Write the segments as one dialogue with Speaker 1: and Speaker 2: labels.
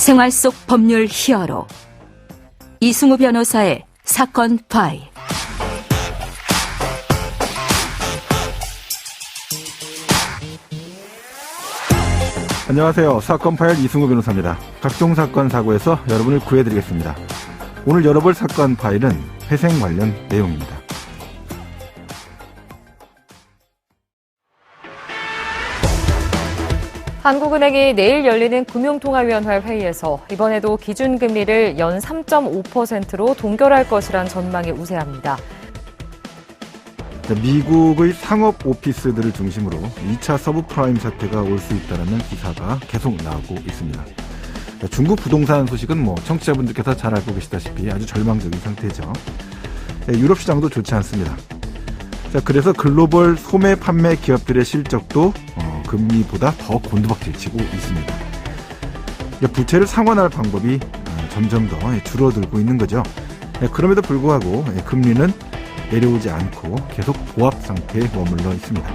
Speaker 1: 생활 속 법률 히어로 이승우 변호사의 사건 파일.
Speaker 2: 안녕하세요. 사건 파일 이승우 변호사입니다. 각종 사건 사고에서 여러분을 구해드리겠습니다. 오늘 열어볼 사건 파일은 회생 관련 내용입니다.
Speaker 3: 한국은행이 내일 열리는 금융통화위원회 회의에서 이번에도 기준금리를 연 3.5%로 동결할 것이란 전망이 우세합니다.
Speaker 2: 미국의 상업 오피스들을 중심으로 2차 서브프라임 사태가 올 수 있다는 기사가 계속 나오고 있습니다. 중국 부동산 소식은 청취자분들께서 잘 알고 계시다시피 아주 절망적인 상태죠. 유럽 시장도 좋지 않습니다. 그래서 글로벌 소매 판매 기업들의 실적도 금리보다 더 곤두박질치고 있습니다. 부채를 상환할 방법이 점점 더 줄어들고 있는 거죠. 그럼에도 불구하고 금리는 내려오지 않고 계속 보합 상태에 머물러 있습니다.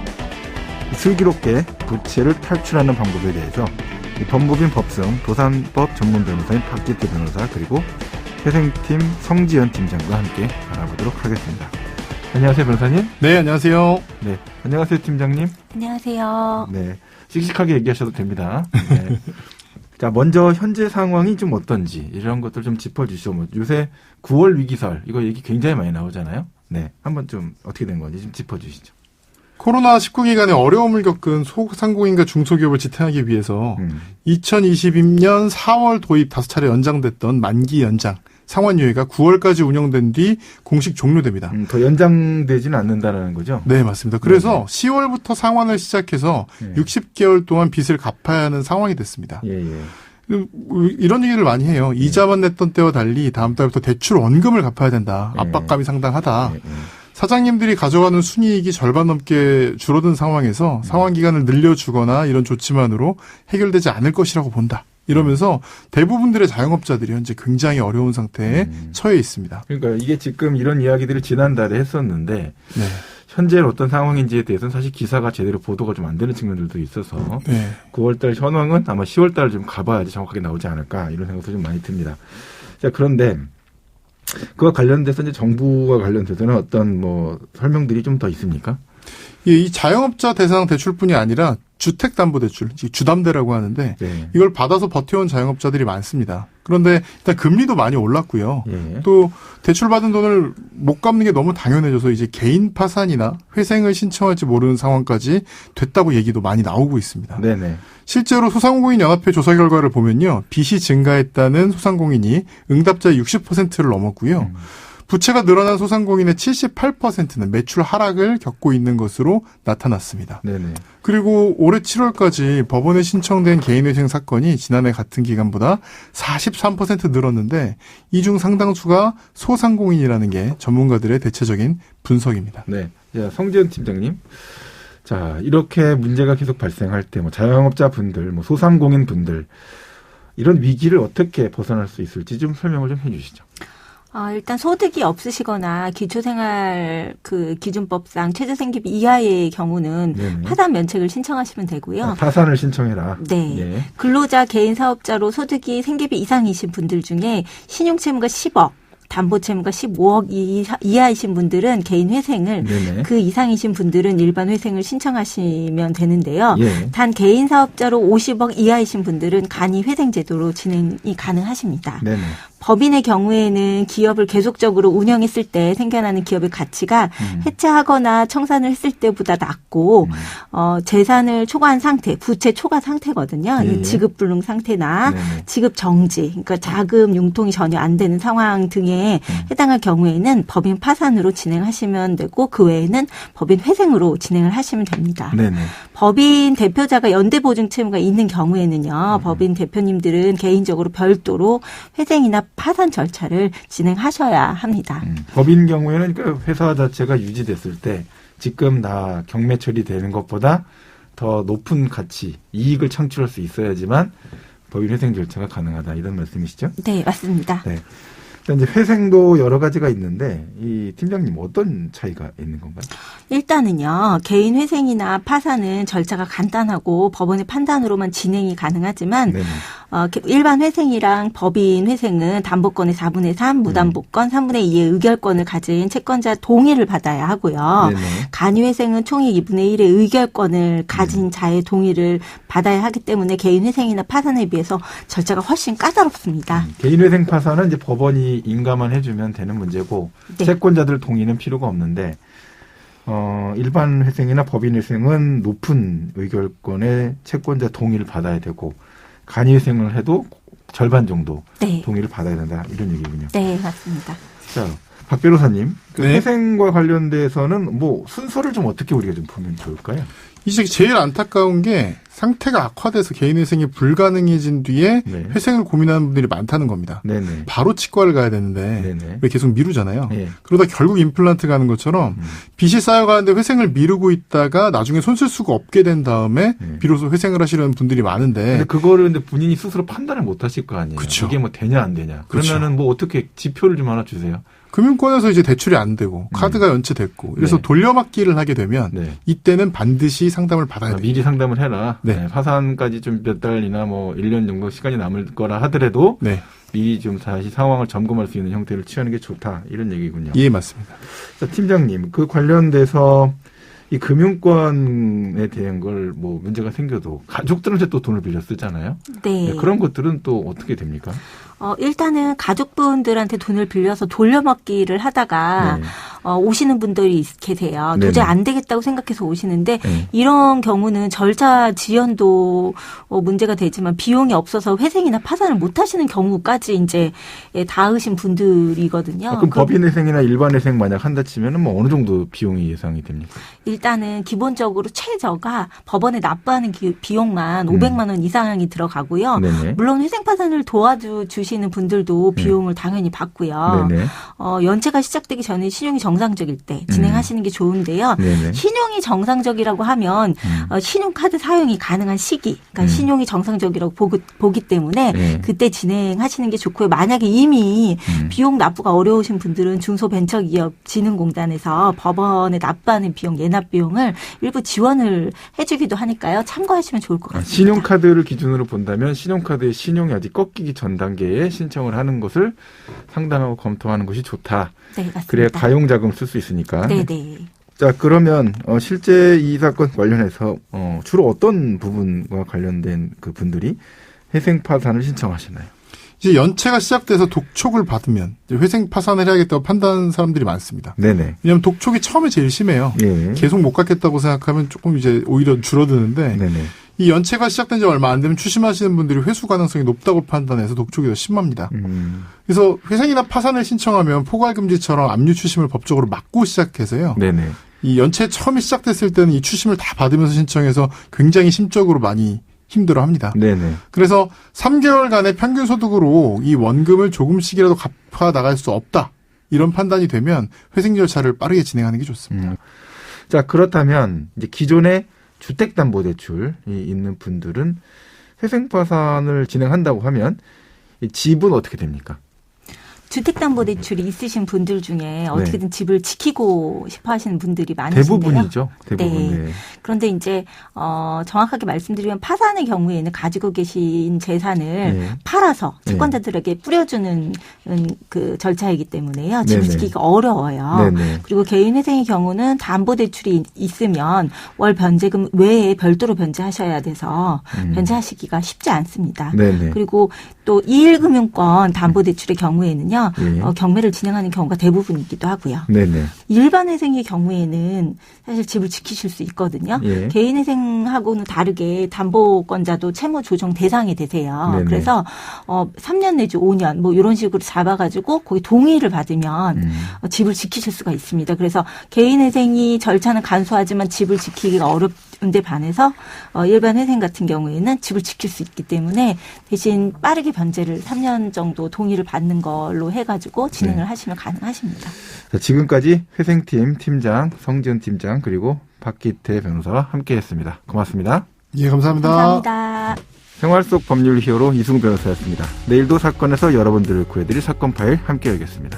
Speaker 2: 슬기롭게 부채를 탈출하는 방법에 대해서 법무빈 법성 도산법 전문 변호사인 박기태 변호사 그리고 회생팀 성지연 팀장과 함께 알아보도록 하겠습니다. 안녕하세요, 변호사님.
Speaker 4: 네, 안녕하세요.
Speaker 2: 네, 안녕하세요, 팀장님.
Speaker 5: 안녕하세요.
Speaker 2: 네, 씩씩하게 얘기하셔도 됩니다. 네. 자, 먼저 현재 상황이 좀 어떤지 이런 것들 좀 짚어주시죠. 요새 9월 위기설 이거 얘기 굉장히 많이 나오잖아요. 네, 한번 좀 어떻게 된 건지 좀 짚어주시죠.
Speaker 4: 코로나19 기간에 어려움을 겪은 소상공인과 중소기업을 지탱하기 위해서 2022년 4월 도입 5차례 연장됐던 만기 연장 상환유예가 9월까지 운영된 뒤 공식 종료됩니다.
Speaker 2: 더 연장되지는 않는다는 거죠?
Speaker 4: 네, 맞습니다. 그래서 10월부터 상환을 시작해서 60개월 동안 빚을 갚아야 하는 상황이 됐습니다. 이런 얘기를 많이 해요. 이자만 냈던 때와 달리 다음 달부터 대출 원금을 갚아야 된다. 압박감이 상당하다. 사장님들이 가져가는 순이익이 절반 넘게 줄어든 상황에서 상환 기간을 늘려주거나 이런 조치만으로 해결되지 않을 것이라고 본다. 이러면서 대부분들의 자영업자들이 현재 굉장히 어려운 상태에 처해 있습니다.
Speaker 2: 그러니까 이게 지금 이런 이야기들을 지난달에 했었는데 현재 어떤 상황인지에 대해서는 사실 기사가 제대로 보도가 좀 안 되는 측면들도 있어서 9월달 현황은 아마 10월달 좀 가봐야지 정확하게 나오지 않을까 이런 생각도 좀 많이 듭니다. 자, 그런데 그와 관련돼서 이제 정부와 관련돼서는 어떤 설명들이 좀 더 있습니까?
Speaker 4: 이 자영업자 대상 대출뿐이 아니라 주택담보대출, 주담대라고 하는데 이걸 받아서 버텨온 자영업자들이 많습니다. 그런데 일단 금리도 많이 올랐고요. 또 대출받은 돈을 못 갚는 게 너무 당연해져서 이제 개인 파산이나 회생을 신청할지 모르는 상황까지 됐다고 얘기도 많이 나오고 있습니다. 실제로 소상공인연합회 조사 결과를 보면요. 빚이 증가했다는 소상공인이 응답자의 60%를 넘었고요. 부채가 늘어난 소상공인의 78%는 매출 하락을 겪고 있는 것으로 나타났습니다. 그리고 올해 7월까지 법원에 신청된 개인회생 사건이 지난해 같은 기간보다 43% 늘었는데 이 중 상당수가 소상공인이라는 게 전문가들의 대체적인 분석입니다.
Speaker 2: 자, 성지연 팀장님. 자, 이렇게 문제가 계속 발생할 때 자영업자 분들, 소상공인 분들 이런 위기를 어떻게 벗어날 수 있을지 좀 설명을 좀 해주시죠.
Speaker 5: 일단 소득이 없으시거나 기초생활 기준법상 최저생계비 이하의 경우는 파산 면책을 신청하시면 되고요.
Speaker 2: 파산을 신청해라.
Speaker 5: 근로자 개인 사업자로 소득이 생계비 이상이신 분들 중에 신용채무가 10억, 담보채무가 15억 이하이신 분들은 개인 회생을 그 이상이신 분들은 일반 회생을 신청하시면 되는데요. 단 개인 사업자로 50억 이하이신 분들은 간이 회생 제도로 진행이 가능하십니다. 법인의 경우에는 기업을 계속적으로 운영했을 때 생겨나는 기업의 가치가 해체하거나 청산을 했을 때보다 낮고 재산을 초과한 상태, 부채 초과 상태거든요. 지급 불능 상태나 지급 정지, 그러니까 자금 융통이 전혀 안 되는 상황 등에 해당할 경우에는 법인 파산으로 진행하시면 되고 그 외에는 법인 회생으로 진행을 하시면 됩니다. 법인 대표자가 연대보증 채무가 있는 경우에는요. 법인 대표님들은 개인적으로 별도로 회생이나 파산 절차를 진행하셔야 합니다.
Speaker 2: 법인 경우에는 그러니까 회사 자체가 유지됐을 때 지금 다 경매 처리되는 것보다 더 높은 가치, 이익을 창출할 수 있어야지만 법인 회생 절차가 가능하다 이런 말씀이시죠?
Speaker 5: 네, 맞습니다.
Speaker 2: 이제 회생도 여러 가지가 있는데 이 팀장님 어떤 차이가 있는 건가요?
Speaker 5: 일단은요. 개인 회생이나 파산은 절차가 간단하고 법원의 판단으로만 진행이 가능하지만 일반 회생이랑 법인 회생은 담보권의 4분의 3, 무담보권 3분의 2의 의결권을 가진 채권자 동의를 받아야 하고요.
Speaker 2: 네네.
Speaker 5: 간이회생은 총액 2분의 1의 의결권을 가진 자의 동의를 받아야 하기 때문에 개인회생이나 파산에 비해서 절차가 훨씬 까다롭습니다.
Speaker 2: 개인회생 파산은 이제 법원이 인가만 해주면 되는 문제고
Speaker 5: 네.
Speaker 2: 채권자들 동의는 필요가 없는데 일반 회생이나 법인 회생은 높은 의결권의 채권자 동의를 받아야 되고 간이회생을 해도 절반 정도
Speaker 5: 네.
Speaker 2: 동의를 받아야 된다 이런 얘기군요.
Speaker 5: 네, 맞습니다.
Speaker 2: 자, 박 변호사님, 그
Speaker 4: 네.
Speaker 2: 회생과 관련돼서는 뭐 순서를 좀 어떻게 우리가 좀 보면 좋을까요?
Speaker 4: 이제 제일 안타까운 게 상태가 악화돼서 개인회생이 불가능해진 뒤에
Speaker 2: 네.
Speaker 4: 회생을 고민하는 분들이 많다는 겁니다.
Speaker 2: 네네.
Speaker 4: 바로 치과를 가야 되는데
Speaker 2: 네네.
Speaker 4: 왜 계속 미루잖아요.
Speaker 2: 네.
Speaker 4: 그러다 결국 임플란트 가는 것처럼 빚이 쌓여가는데 회생을 미루고 있다가 나중에 손 쓸 수가 없게 된 다음에 비로소 회생을 하시려는 분들이 많은데
Speaker 2: 근데 그거를 근데 본인이 스스로 판단을 못 하실 거 아니에요.
Speaker 4: 그쵸.
Speaker 2: 이게 뭐 되냐 안 되냐. 그러면은
Speaker 4: 그쵸.
Speaker 2: 뭐 어떻게 지표를 좀 하나 주세요.
Speaker 4: 금융권에서 이제 대출이 안 되고 카드가 연체됐고 그래서
Speaker 2: 네.
Speaker 4: 돌려막기를 하게 되면
Speaker 2: 네.
Speaker 4: 이때는 반드시 상담을 받아야 돼요.
Speaker 2: 미리 상담을 해라.
Speaker 4: 네.
Speaker 2: 네, 파산까지 좀 몇 달이나 뭐 1년 정도 시간이 남을 거라 하더라도
Speaker 4: 네,
Speaker 2: 미리 좀 다시 상황을 점검할 수 있는 형태를 취하는 게 좋다. 이런 얘기군요.
Speaker 4: 예, 맞습니다.
Speaker 2: 자, 팀장님, 그 관련돼서 이 금융권에 대한 걸 뭐 문제가 생겨도 가족들한테 또 돈을 빌려 쓰잖아요.
Speaker 5: 네.
Speaker 2: 네, 그런 것들은 또 어떻게 됩니까?
Speaker 5: 일단은 가족분들한테 돈을 빌려서 돌려먹기를 하다가
Speaker 2: 네.
Speaker 5: 오시는 분들이 계세요.
Speaker 2: 네네.
Speaker 5: 도저히 안 되겠다고 생각해서 오시는데
Speaker 2: 네.
Speaker 5: 이런 경우는 절차 지연도 문제가 되지만 비용이 없어서 회생이나 파산을 못 하시는 경우까지 이제 닿으신 분들이거든요.
Speaker 2: 그럼 법인회생이나 일반회생 만약 한다 치면은 뭐 어느 정도 비용이 예상이 됩니까?
Speaker 5: 일단은 기본적으로 최저가 법원에 납부하는 비용만 500만 원 이상이 들어가고요.
Speaker 2: 네네.
Speaker 5: 물론 회생 파산을 도와주시는 분들도 비용을 당연히 받고요.
Speaker 2: 네네.
Speaker 5: 연체가 시작되기 전에 신용이 정상적일 때 진행하시는 게 좋은데요.
Speaker 2: 네네.
Speaker 5: 신용이 정상적이라고 하면 신용카드 사용이 가능한 시기, 그러니까 신용이 정상적이라고 보기 때문에
Speaker 2: 네.
Speaker 5: 그때 진행하시는 게 좋고요. 만약에 이미 비용 납부가 어려우신 분들은 중소벤처기업진흥공단에서 법원에 납부하는 비용, 예납 비용을 일부 지원을 해주기도 하니까요. 참고하시면 좋을 것 같습니다.
Speaker 2: 신용카드를 기준으로 본다면 신용카드의 신용이 아직 꺾이기 전 단계에 신청을 하는 것을 상담하고 검토하는 것이 좋다.
Speaker 5: 네, 맞습니다.
Speaker 2: 그래야 가용자금 쓸 수 있으니까.
Speaker 5: 네네.
Speaker 2: 자, 그러면 실제 이 사건 관련해서 주로 어떤 부분과 관련된 그 분들이 회생 파산을 신청하시나요?
Speaker 4: 이제 연체가 시작돼서 독촉을 받으면 이제 회생 파산을 해야겠다고 판단하는 사람들이 많습니다.
Speaker 2: 네네.
Speaker 4: 왜냐하면 독촉이 처음에 제일 심해요.
Speaker 2: 예.
Speaker 4: 계속 못 갚겠다고 생각하면 조금 이제 오히려 줄어드는데
Speaker 2: 네네.
Speaker 4: 이 연체가 시작된 지 얼마 안 되면 추심하시는 분들이 회수 가능성이 높다고 판단해서 독촉이 더 심합니다. 그래서 회생이나 파산을 신청하면 포괄금지처럼 압류 추심을 법적으로 막고 시작해서요.
Speaker 2: 네네.
Speaker 4: 이 연체 처음에 시작됐을 때는 이 추심을 다 받으면서 신청해서 굉장히 심적으로 많이 힘들어합니다.
Speaker 2: 네네.
Speaker 4: 그래서 3개월간의 평균 소득으로 이 원금을 조금씩이라도 갚아 나갈 수 없다. 이런 판단이 되면 회생 절차를 빠르게 진행하는 게 좋습니다.
Speaker 2: 자, 그렇다면 이제 기존에 주택담보대출이 있는 분들은 회생 파산을 진행한다고 하면 이 집은 어떻게 됩니까?
Speaker 5: 주택담보대출이 있으신 분들 중에 어떻게든 집을 지키고 싶어 하시는 분들이 많으신데요.
Speaker 2: 대부분이죠. 대부분.
Speaker 5: 네.
Speaker 2: 네.
Speaker 5: 그런데 이제 정확하게 말씀드리면 파산의 경우에는 가지고 계신 재산을 팔아서 채권자들에게 뿌려주는 그 절차이기 때문에요. 집을 지키기가 어려워요.
Speaker 2: 네네.
Speaker 5: 그리고 개인회생의 경우는 담보대출이 있으면 월 변제금 외에 별도로 변제하셔야 돼서 변제하시기가 쉽지 않습니다.
Speaker 2: 네네.
Speaker 5: 그리고 또 2.1금융권 담보대출의 경우에는요.
Speaker 2: 예.
Speaker 5: 경매를 진행하는 경우가 대부분이기도 하고요.
Speaker 2: 네네.
Speaker 5: 일반회생의 경우에는 사실 집을 지키실 수 있거든요.
Speaker 2: 예.
Speaker 5: 개인회생하고는 다르게 담보권자도 채무 조정 대상이 되세요.
Speaker 2: 네네.
Speaker 5: 그래서 3년 내지 5년 뭐 이런 식으로 잡아가지고 거기 동의를 받으면 집을 지키실 수가 있습니다. 그래서 개인회생이 절차는 간소하지만 집을 지키기가 어렵은데 반해서 일반회생 같은 경우에는 집을 지킬 수 있기 때문에 대신 빠르게 변제를 3년 정도 동의를 받는 걸로 해가지고 진행을 하시면 가능하십니다.
Speaker 2: 자, 지금까지 회생팀 팀장 성지은 팀장 그리고 박기태 변호사와 함께했습니다. 고맙습니다.
Speaker 4: 예, 감사합니다.
Speaker 5: 감사합니다.
Speaker 2: 생활 속 법률 히어로 이승우 변호사였습니다. 내일도 사건에서 여러분들을 구해드릴 사건 파일 함께 열겠습니다.